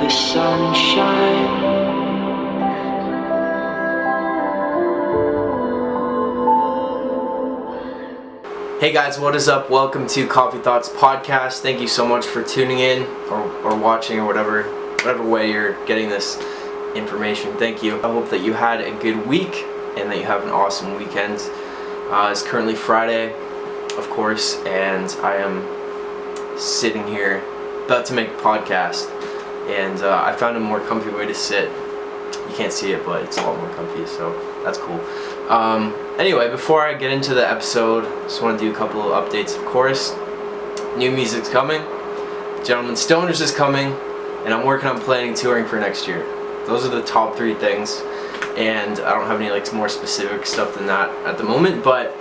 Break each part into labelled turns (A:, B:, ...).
A: the sunshine.
B: Hey guys, what is up? Welcome to Coffee Thoughts Podcast. Thank you so much for tuning in or watching or whatever way you're getting this information. Thank you. I hope that you had a good week and that you have an awesome weekend. It's currently Friday, of course, and I am sitting here about to make a podcast, and I found a more comfy way to sit. You can't see it, but it's a lot more comfy, so that's cool. Anyway, before I get into the episode, I just want to do a couple of updates. Of course, new music's coming, Gentleman Stoners is coming, and I'm working on planning touring for next year. Those are the top 3 things, and I don't have any more specific stuff than that at the moment, but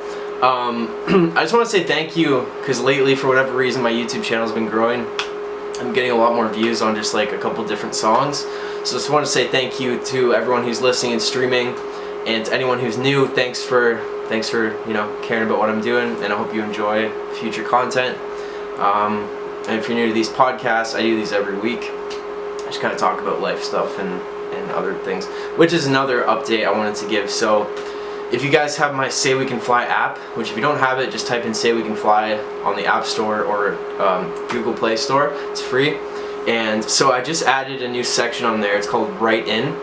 B: I just want to say thank you, because lately, for whatever reason, my YouTube channel has been growing. I'm getting a lot more views on just a couple different songs, so I just want to say thank you to everyone who's listening and streaming, and to anyone who's new. Thanks for caring about what I'm doing, and I hope you enjoy future content. And if you're new to these podcasts, I do these every week. I just kind of talk about life stuff and other things, which is another update I wanted to give. So if you guys have my SayWeCanFly app, which if you don't have it, just type in SayWeCanFly on the App Store or Google Play Store. It's free. And so I just added a new section on there. It's called Write In.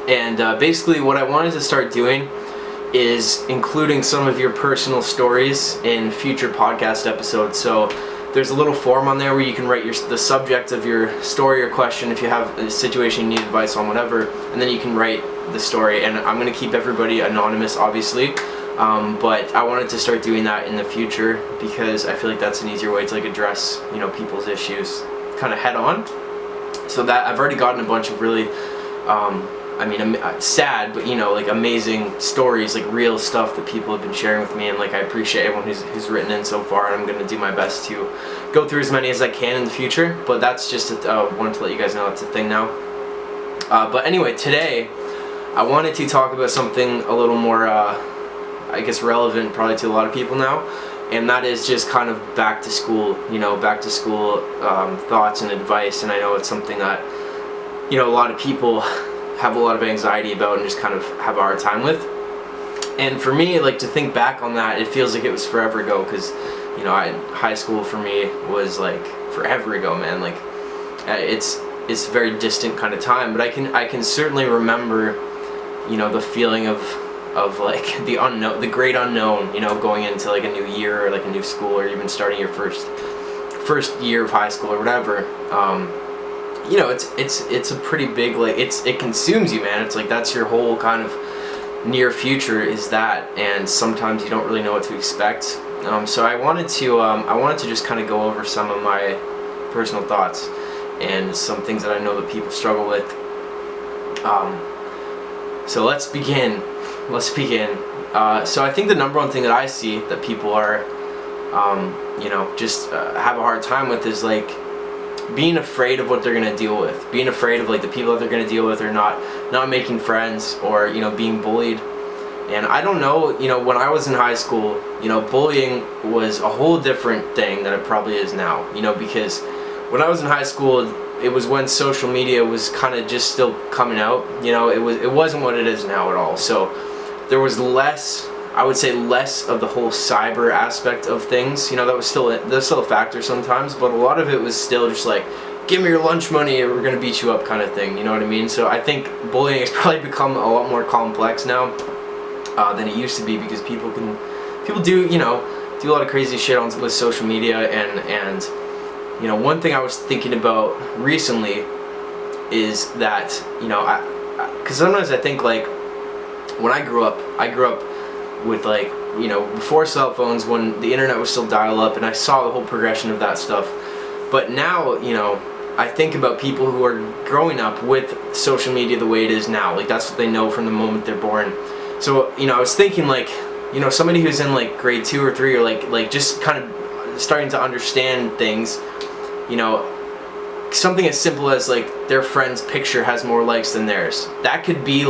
B: And basically what I wanted to start doing is including some of your personal stories in future podcast episodes. So there's a little form on there where you can write the subject of your story or question if you have a situation you need advice on, whatever, and then you can write the story. And I'm going to keep everybody anonymous, obviously, but I wanted to start doing that in the future because I feel like that's an easier way to address people's issues kind of head on. So that I've already gotten a bunch of really sad, but amazing stories, real stuff that people have been sharing with me, and I appreciate everyone who's written in so far, and I'm going to do my best to go through as many as I can in the future, but that's just wanted to let you guys know it's a thing now. But anyway, today I wanted to talk about something a little more relevant probably to a lot of people now, and that is just kind of back to school thoughts and advice. And I know it's something that a lot of people have a lot of anxiety about and just kind of have a hard time with. And for me, to think back on that, it feels like it was forever ago, because high school for me was forever ago, man. It's a very distant kind of time, but I can certainly remember the feeling of the unknown, the great unknown, going into a new year or a new school, or even starting your first year of high school or whatever. It's a pretty big, it consumes you, man. It's that's your whole kind of near future is that, and sometimes you don't really know what to expect. So I wanted to just kind of go over some of my personal thoughts and some things that I know that people struggle with. So let's begin. So I think the number one thing that I see that people are, have a hard time with is being afraid of what they're going to deal with, being afraid of the people that they're going to deal with, or not making friends, or being bullied. And I don't know, when I was in high school, bullying was a whole different thing than it probably is now, because when I was in high school, it was when social media was kind of just still coming out. It wasn't what it is now at all. So there was less of the whole cyber aspect of things. That was still a factor sometimes, but a lot of it was still just give me your lunch money or we're gonna beat you up kind of thing. You know what I mean? So I think bullying has probably become a lot more complex now than it used to be, because people do a lot of crazy shit with social media, and one thing I was thinking about recently is that because sometimes I think when I grew up with before cell phones, when the internet was still dial-up, and I saw the whole progression of that stuff. But now, I think about people who are growing up with social media the way it is now. That's what they know from the moment they're born. So, I was thinking somebody who's in grade 2 or 3, or just kind of starting to understand things, something as simple as their friend's picture has more likes than theirs. That could be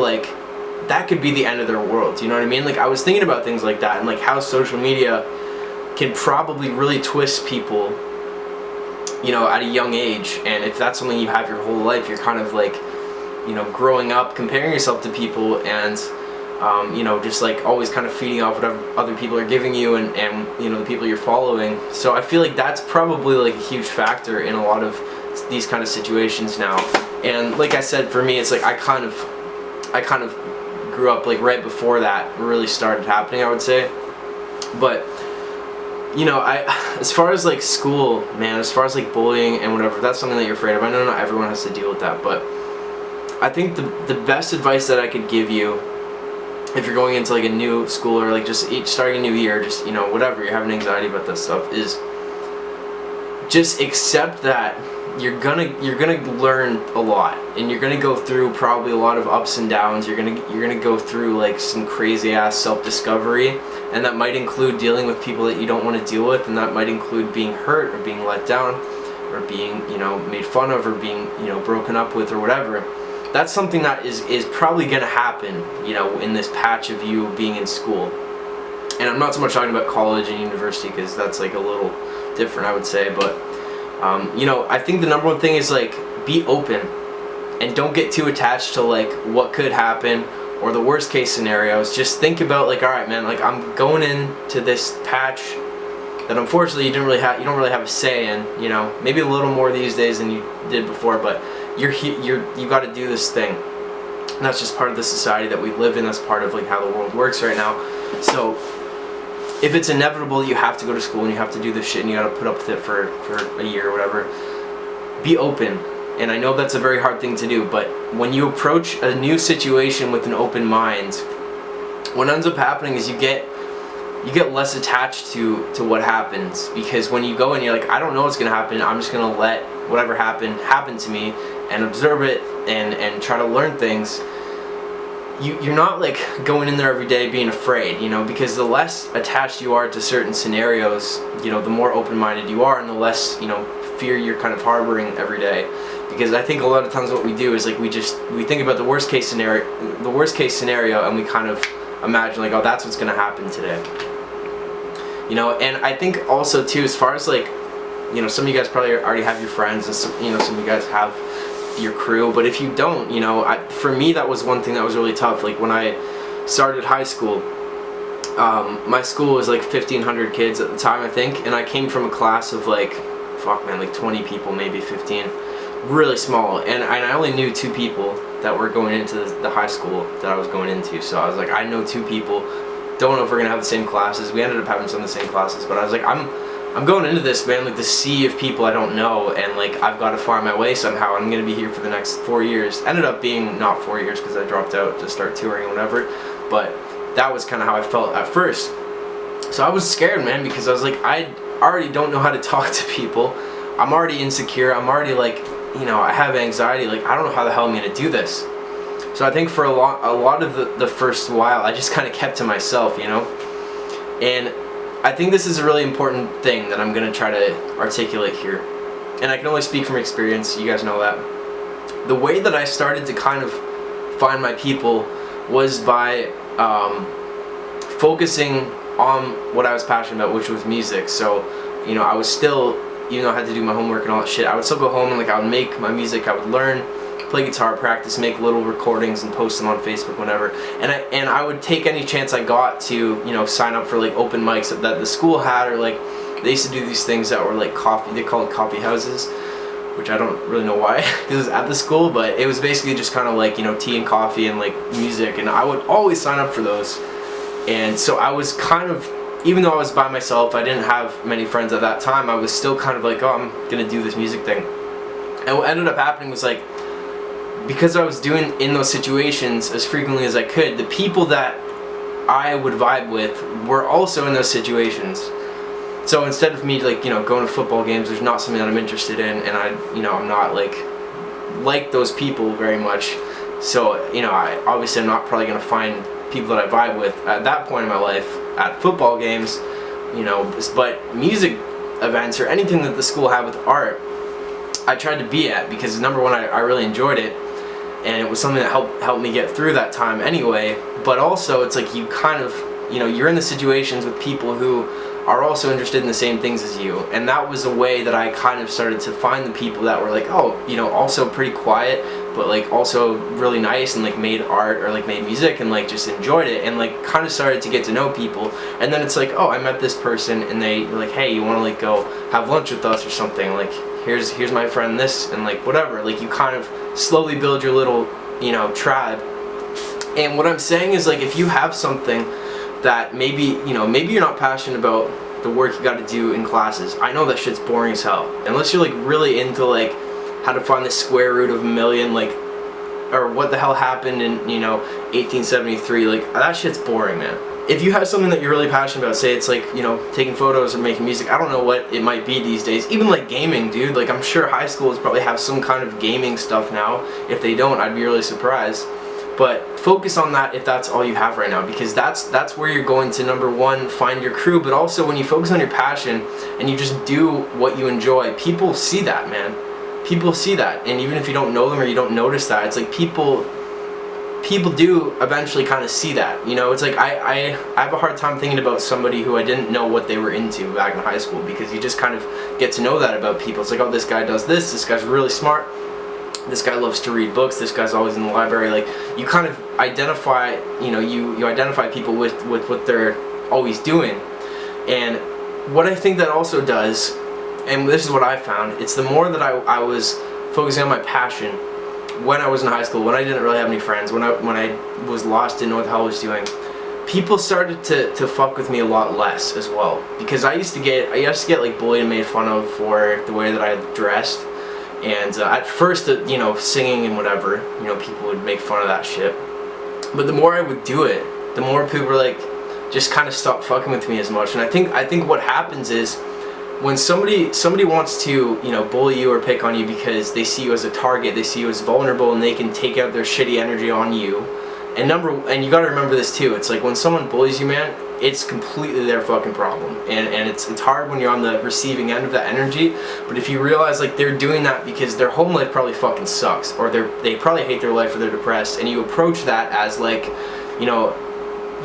B: the end of their world. You know what I mean? I was thinking about things like that, and how social media can probably really twist people at a young age. And if that's something you have your whole life, you're kind of like, growing up comparing yourself to people, and just like always kind of feeding off whatever other people are giving you, and the people you're following. So I feel like that's probably like a huge factor in a lot of these kind of situations now. And like I said, for me, it's like I kind of grew up like right before that really started happening, I would say. But as far as like school, man, as far as like bullying and whatever, that's something that you're afraid of. I know not everyone has to deal with that, but I think the best advice that I could give you if you're going into like a new school, or like just starting a new year, just whatever, you're having anxiety about this stuff, is just accept that you're gonna learn a lot, and you're gonna go through probably a lot of ups and downs. You're gonna go through like some crazy ass self-discovery, and that might include dealing with people that you don't want to deal with, and that might include being hurt or being let down or being made fun of or being broken up with or whatever. That's something that is probably gonna happen in this patch of you being in school. And I'm not so much talking about college and university, because that's like a little different, I would say. But I think the number one thing is like, be open and don't get too attached to like what could happen or the worst case scenarios. Just think about like, all right, man, like I'm going into this patch that unfortunately you don't really have a say in. Maybe a little more these days than you did before, but you got to do this thing. And that's just part of the society that we live in. That's part of like how the world works right now. So if it's inevitable, you have to go to school and you have to do this shit and you got to put up with it for a year or whatever. Be open. And I know that's a very hard thing to do, but when you approach a new situation with an open mind, what ends up happening is you get less attached to what happens. Because when you go and you're like, I don't know what's gonna happen, I'm just gonna let whatever happen to me and observe it and try to learn things. You're not like going in there every day being afraid, because the less attached you are to certain scenarios, the more open-minded you are, and the less fear you're kind of harboring every day. Because I think a lot of times what we do is like we think about the worst case scenario, and we kind of imagine like, oh, that's what's gonna happen today. And I think also too, as far as like, some of you guys probably already have your friends, and some of you guys have your crew, but if you don't, for me that was one thing that was really tough. Like when I started high school, my school was like 1,500 kids at the time, I think, and I came from a class of like 20 people, maybe 15, really small, and I only knew 2 people that were going into the high school that I was going into. So I was like, I know 2 people, don't know if we're gonna have the same classes. We ended up having some of the same classes, but I was like, I'm going into this, man, like the sea of people I don't know, and like I've got to find my way somehow. I'm gonna be here for the next 4 years. Ended up being not 4 years because I dropped out to start touring and whatever, but that was kind of how I felt at first. So I was scared, man, because I was like, I already don't know how to talk to people. I'm already insecure. I'm already like, I have anxiety. Like, I don't know how the hell I'm gonna do this. So I think for a lot of the first while, I just kind of kept to myself, and I think this is a really important thing that I'm going to try to articulate here. And I can only speak from experience, you guys know that. The way that I started to kind of find my people was by focusing on what I was passionate about, which was music. So, I was still, even though I had to do my homework and all that shit, I would still go home and like I would make my music, I would learn, play guitar, practice, make little recordings and post them on Facebook, whatever. And I would take any chance I got to, sign up for like open mics that the school had, or like they used to do these things that were like coffee, they call it coffee houses, which I don't really know why, because it was at the school, but it was basically just kind of like, tea and coffee and like music, and I would always sign up for those. And so I was kind of, even though I was by myself, I didn't have many friends at that time, I was still kind of like, oh, I'm gonna do this music thing. And what ended up happening was like, because I was doing in those situations as frequently as I could, the people that I would vibe with were also in those situations. So instead of me like, going to football games, there's not something that I'm interested in, and I'm not like those people very much. So, I'm not probably gonna find people that I vibe with at that point in my life at football games, but music events or anything that the school had with art, I tried to be at, because number one, I really enjoyed it, and it was something that helped me get through that time anyway. But also, it's like you kind of, you're in the situations with people who are also interested in the same things as you. And that was a way that I kind of started to find the people that were like, oh, you know, also pretty quiet, but like also really nice, and like made art or like made music and like just enjoyed it, and like kind of started to get to know people. And then it's like, oh, I met this person and they were like, hey, you want to like go have lunch with us or something, like here's my friend this, and like whatever, like you kind of slowly build your little, you know, tribe. And what I'm saying is, like, if you have something that maybe, you know, maybe you're not passionate about the work you got to do in classes. I know that shit's boring as hell. Unless you're like really into like how to find the square root of a million, like, or what the hell happened in, you know, 1873, like that shit's boring, man. If you have something that you're really passionate about, say it's like, you know, taking photos or making music, I don't know what it might be these days. Even like gaming, dude. Like I'm sure high schools probably have some kind of gaming stuff now. If they don't, I'd be really surprised. But focus on that if that's all you have right now, because that's where you're going to, number one, find your crew. But also when you focus on your passion and you just do what you enjoy, people see that, man. People see that. And even if you don't know them or you don't notice that, it's like people do eventually kind of see that. You know, it's like I have a hard time thinking about somebody who I didn't know what they were into back in high school, because you just kind of get to know that about people. It's like, oh, this guy does this guy's really smart, this guy loves to read books, this guy's always in the library. Like you kind of identify, you know, you identify people with what they're always doing. And what I think that also does, and this is what I found, it's the more that I was focusing on my passion when I was in high school, when I didn't really have any friends, when I was lost, didn't know what the hell I was doing, people started to fuck with me a lot less as well. Because I used to get like bullied and made fun of for the way that I dressed. And at first, you know, singing and whatever, you know, people would make fun of that shit. But the more I would do it, the more people were like, just kind of stop fucking with me as much. And I think what happens is, when somebody wants to, you know, bully you or pick on you because they see you as a target, they see you as vulnerable, and they can take out their shitty energy on you. And you gotta remember this too, it's like when someone bullies you, man, it's completely their fucking problem. And it's hard when you're on the receiving end of that energy. But if you realize like they're doing that because their home life probably fucking sucks, or they probably hate their life, or they're depressed, and you approach that as like, you know,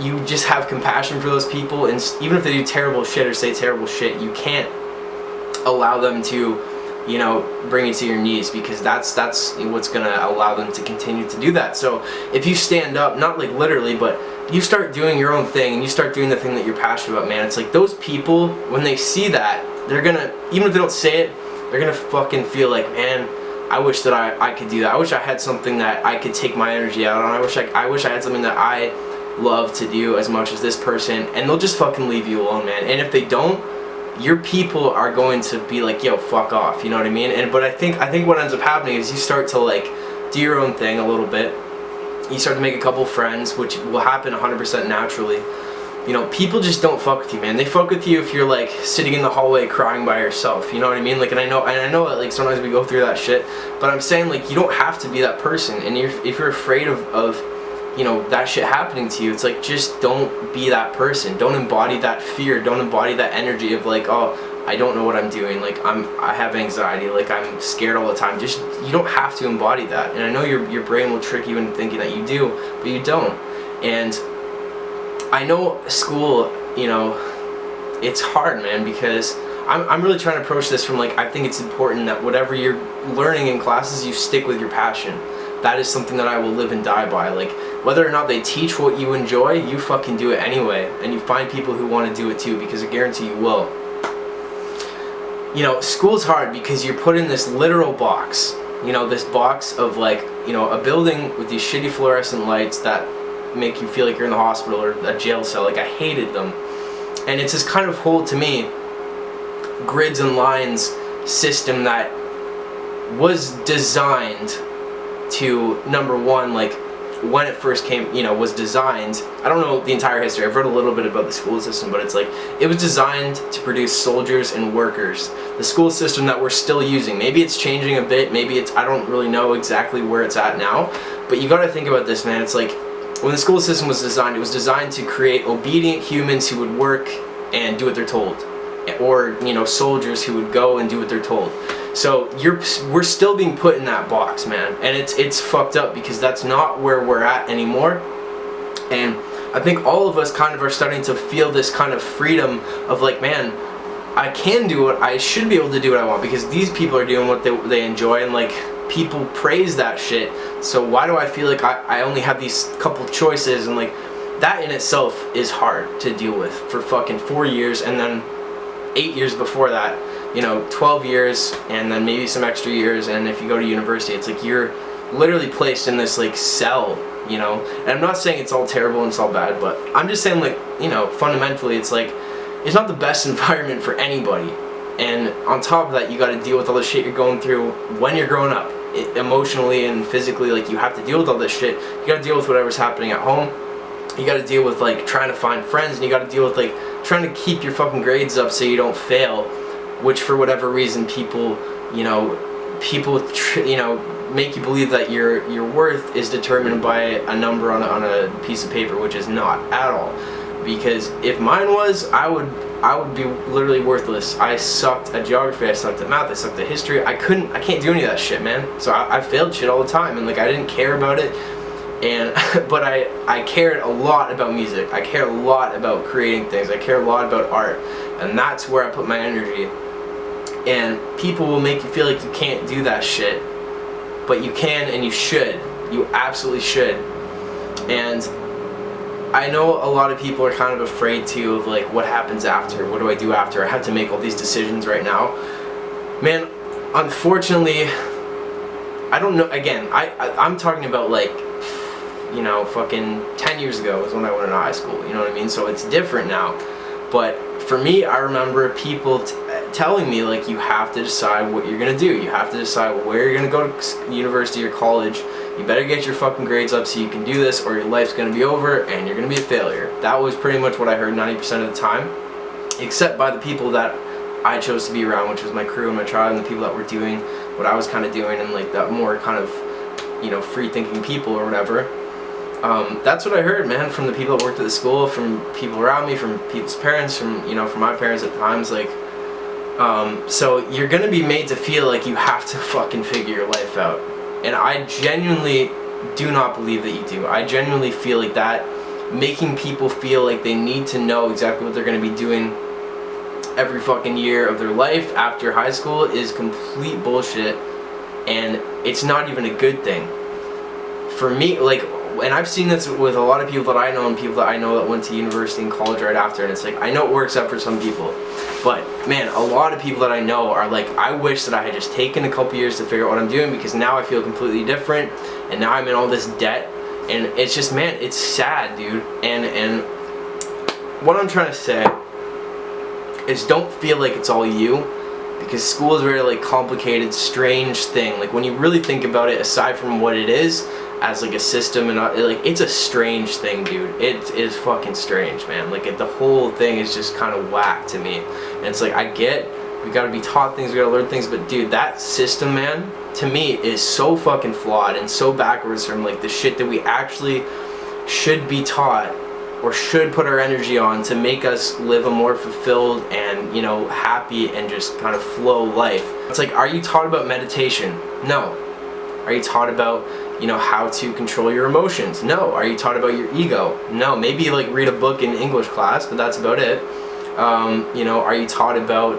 B: you just have compassion for those people, and even if they do terrible shit or say terrible shit, you can't allow them to, you know, bring you to your knees, because that's what's gonna allow them to continue to do that. So if you stand up, not like literally, but you start doing your own thing and you start doing the thing that you're passionate about, man, it's like those people, when they see that, they're gonna, even if they don't say it, they're gonna fucking feel like, man, I wish that I could do that. I wish I had something that I could take my energy out on. I wish I had something that I love to do as much as this person, and they'll just fucking leave you alone, man. And if they don't, your people are going to be like, yo, fuck off, you know what I mean? But I think what ends up happening is you start to like do your own thing a little bit. You start to make a couple friends, which will happen 100% naturally. You know, people just don't fuck with you, man. They fuck with you if you're like sitting in the hallway crying by yourself, you know what I mean? Like, and I know that like sometimes we go through that shit, but I'm saying like you don't have to be that person. And if you're afraid of you know, that shit happening to you, it's like, just don't be that person. Don't embody that fear. Don't embody that energy of like, oh, I don't know what I'm doing. Like I have anxiety. Like I'm scared all the time. Just, you don't have to embody that. And I know your brain will trick you into thinking that you do, but you don't. And I know school, you know, it's hard, man, because I'm really trying to approach this from like, I think it's important that whatever you're learning in classes, you stick with your passion. That is something that I will live and die by. Like, whether or not they teach what you enjoy, you fucking do it anyway. And you find people who want to do it too, because I guarantee you will. You know, school's hard because you're put in this literal box. You know, this box of like, you know, a building with these shitty fluorescent lights that make you feel like you're in the hospital or a jail cell. Like, I hated them. And it's this kind of whole, to me, grids and lines system that was designed to, number one, like, when it first came, you know, was designed, I don't know the entire history, I've read a little bit about the school system, but it's like, it was designed to produce soldiers and workers. The school system that we're still using, maybe it's changing a bit, maybe it's, I don't really know exactly where it's at now, but you gotta think about this, man. It's like, when the school system was designed, it was designed to create obedient humans who would work and do what they're told, or, you know, soldiers who would go and do what they're told. So we're still being put in that box, man, and it's fucked up because that's not where we're at anymore. And I think all of us kind of are starting to feel this kind of freedom of like, man, I can do it, I should be able to do what I want because these people are doing what they enjoy, and like people praise that shit, so why do I feel like I only have these couple choices? And like that in itself is hard to deal with for fucking 4 years, and then 8 years before that, 12 years, and then maybe some extra years, and if you go to university, it's like you're literally placed in this like cell, and I'm not saying it's all terrible and it's all bad, but I'm just saying like, fundamentally it's like, it's not the best environment for anybody. And on top of that, you got to deal with all the shit you're going through when you're growing up, emotionally and physically. Like you have to deal with all this shit. You got to deal with whatever's happening at home. You got to deal with like trying to find friends, and you got to deal with like trying to keep your fucking grades up so you don't fail, which for whatever reason people make you believe that your worth is determined by a number on a piece of paper, which is not at all. Because if mine was, I would be literally worthless. I sucked at geography, I sucked at math, I sucked at history. I can't do any of that shit, man. So I failed shit all the time, and like I didn't care about it. And but I cared a lot about music. I cared a lot about creating things. I cared a lot about art, and that's where I put my energy. And people will make you feel like you can't do that shit, but you can, and you should. You absolutely should. And I know a lot of people are kind of afraid too of like, what happens after? What do I do after? I have to make all these decisions right now. Man, unfortunately, I don't know. Again, I'm talking about like, fucking 10 years ago is when I went into high school. You know what I mean? So it's different now. But for me, I remember people telling me like, you have to decide what you're gonna do. You have to decide where you're gonna go to university or college. You better get your fucking grades up so you can do this, or your life's gonna be over and you're gonna be a failure. That was pretty much what I heard 90% of the time, except by the people that I chose to be around, which was my crew and my tribe, and the people that were doing what I was kind of doing, and like that more kind of, free-thinking people or whatever. That's what I heard, man, from the people that worked at the school, from people around me, from people's parents, from my parents at times, like. So you're gonna be made to feel like you have to fucking figure your life out. And I genuinely do not believe that you do. I genuinely feel like that making people feel like they need to know exactly what they're going to be doing every fucking year of their life after high school is complete bullshit, and it's not even a good thing. For me, like, and I've seen this with a lot of people that I know and people that I know that went to university and college right after, and it's like, I know it works out for some people, but man, a lot of people that I know are like, I wish that I had just taken a couple years to figure out what I'm doing, because now I feel completely different, and now I'm in all this debt, and it's just, man, it's sad, dude. And what I'm trying to say is, don't feel like it's all you, because school is a very like complicated, strange thing. Like when you really think about it, aside from what it is as like a system, and like, it's a strange thing, dude. It is fucking strange, man. Like the whole thing is just kind of whack to me. And it's like, I get we gotta be taught things, we gotta learn things, but dude, that system, man, to me is so fucking flawed and so backwards from like the shit that we actually should be taught or should put our energy on to make us live a more fulfilled and, you know, happy and just kind of flow life. It's like, are you taught about meditation? No. Are you taught about, you know, how to control your emotions? No. Are you taught about your ego? No. Maybe like read a book in English class, but that's about it. You know, are you taught about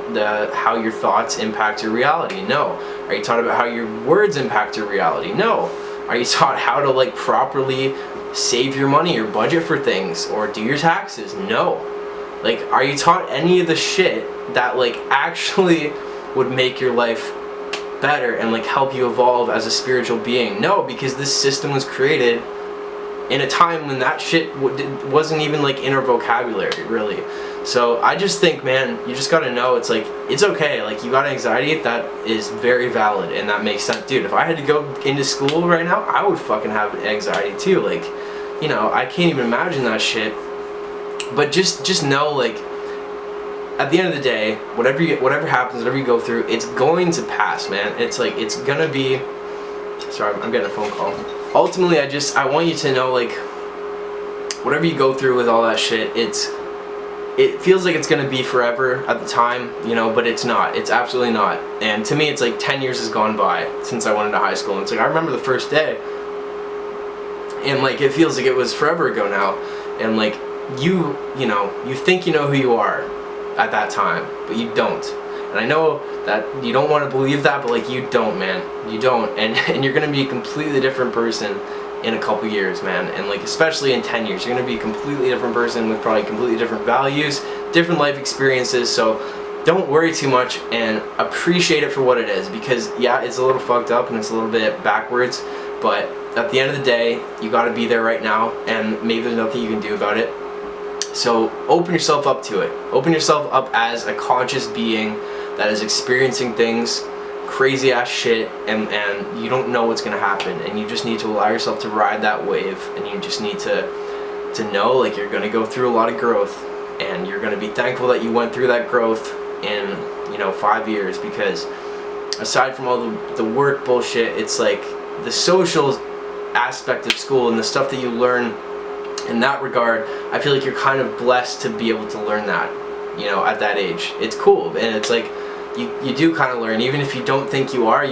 B: how your thoughts impact your reality? No. Are you taught about how your words impact your reality? No. Are you taught how to like properly save your money or budget for things or do your taxes? No. Like, are you taught any of the shit that like actually would make your life better and like help you evolve as a spiritual being? No, because this system was created in a time when that shit wasn't even like in our vocabulary, really. So I just think, man, you just gotta know, it's like, it's okay. Like, you got anxiety, that is very valid and that makes sense. Dude, if I had to go into school right now, I would fucking have anxiety too. Like, you know, I can't even imagine that shit. But just know, like, at the end of the day, whatever happens, whatever you go through, it's going to pass, man. It's like, it's gonna be, sorry, I'm getting a phone call. Ultimately, I want you to know, like, whatever you go through with all that shit, it feels like it's gonna be forever at the time, you know, but it's not. It's absolutely not. And to me, it's like 10 years has gone by since I went into high school. And it's like, I remember the first day, and like, it feels like it was forever ago now. and like you think you know who you are at that time, but you don't. And I know that you don't want to believe that, but like you don't, man. You don't, and you're gonna be a completely different person in a couple years, man. And like especially in 10 years, you're gonna be a completely different person with probably completely different values, different life experiences. So don't worry too much and appreciate it for what it is, because yeah, it's a little fucked up and it's a little bit backwards, but at the end of the day, you got to be there right now, and maybe there's nothing you can do about it. So open yourself up to it. Open yourself up as a conscious being that is experiencing things, crazy ass shit, and you don't know what's gonna happen, and you just need to allow yourself to ride that wave, and you just need to know like you're gonna go through a lot of growth, and you're gonna be thankful that you went through that growth in 5 years, because aside from all the work bullshit, it's like the social aspect of school and the stuff that you learn in that regard, I feel like you're kind of blessed to be able to learn that, at that age. It's cool, and it's like you do kind of learn, even if you don't think you are,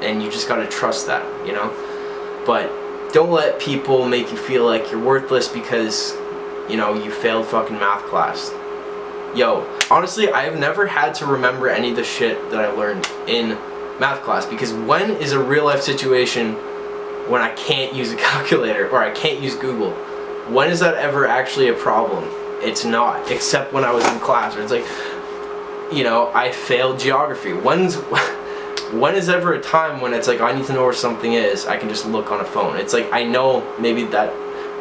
B: and you just gotta trust that, But don't let people make you feel like you're worthless because you failed fucking math class. Yo, honestly, I've never had to remember any of the shit that I learned in math class, because when is a real life situation when I can't use a calculator or I can't use Google? When is that ever actually a problem? It's not, except when I was in class, or it's like, I failed geography. When is ever a time when it's like I need to know where something is, I can just look on a phone? It's like, I know maybe that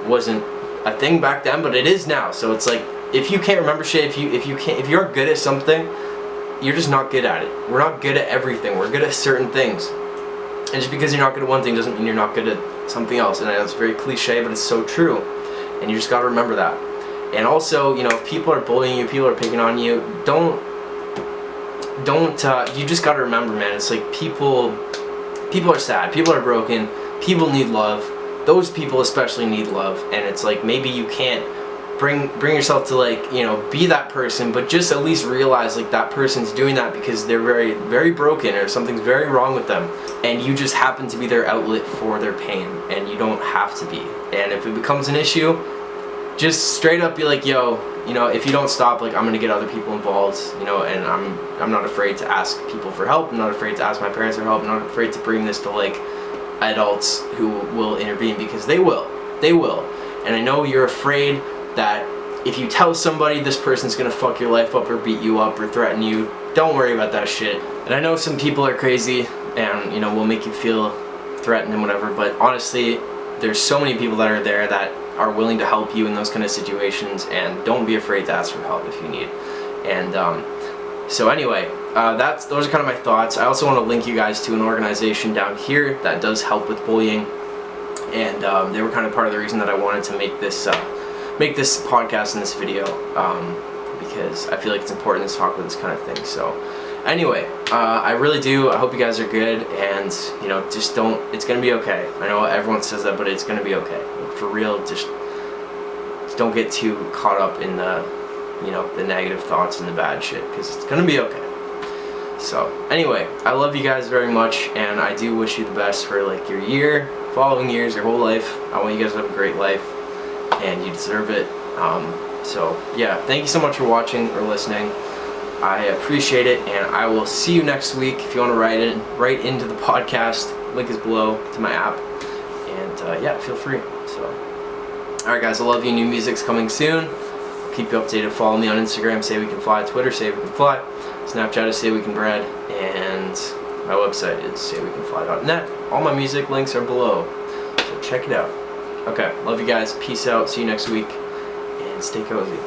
B: wasn't a thing back then, but it is now. So it's like, if you can't remember shit, if you're good at something, you're just not good at it. We're not good at everything. We're good at certain things. And just because you're not good at one thing doesn't mean you're not good at something else. And I know it's very cliche, but it's so true. And you just gotta remember that. And also, if people are bullying you, people are picking on you, don't, you just gotta remember, man, it's like people are sad, people are broken, people need love. Those people especially need love. And it's like, maybe you can't bring yourself to like, be that person, but just at least realize like that person's doing that because they're very, very broken, or something's very wrong with them, and you just happen to be their outlet for their pain, and you don't have to be. And if it becomes an issue, just straight up be like, yo, if you don't stop, like, I'm gonna get other people involved, and I'm not afraid to ask people for help. I'm not afraid to ask my parents for help. I'm not afraid to bring this to like adults who will intervene, because they will. And I know you're afraid that if you tell somebody this person's gonna fuck your life up or beat you up or threaten you, don't worry about that shit. And I know some people are crazy and will make you feel threatened and whatever, but honestly, there's so many people that are there that are willing to help you in those kind of situations, and don't be afraid to ask for help if you need. And so anyway, those are kind of my thoughts. I also want to link you guys to an organization down here that does help with bullying, and they were kind of part of the reason that I wanted to make this podcast and this video, because I feel like it's important to talk about this kind of thing. So anyway, I really do. I hope you guys are good, and just don't. It's gonna be okay. I know everyone says that, but it's gonna be okay. Like, for real, just don't get too caught up in the the negative thoughts and the bad shit, because it's gonna be okay. So anyway, I love you guys very much, and I do wish you the best for like your year, following years, your whole life. I want you guys to have a great life, and you deserve it. So yeah, thank you so much for watching or listening. I appreciate it, and I will see you next week. If you want to write into the podcast, link is below to my app, and yeah, feel free. So alright guys, I love you. New music's coming soon. I'll keep you updated. Follow me on Instagram, SayWeCanFly, Twitter, SayWeCanFly, Snapchat is SayWeCanBread, and my website is SayWeCanFly.net. All my music links are below, so check it out. Okay, love you guys. Peace out. See you next week, and stay cozy.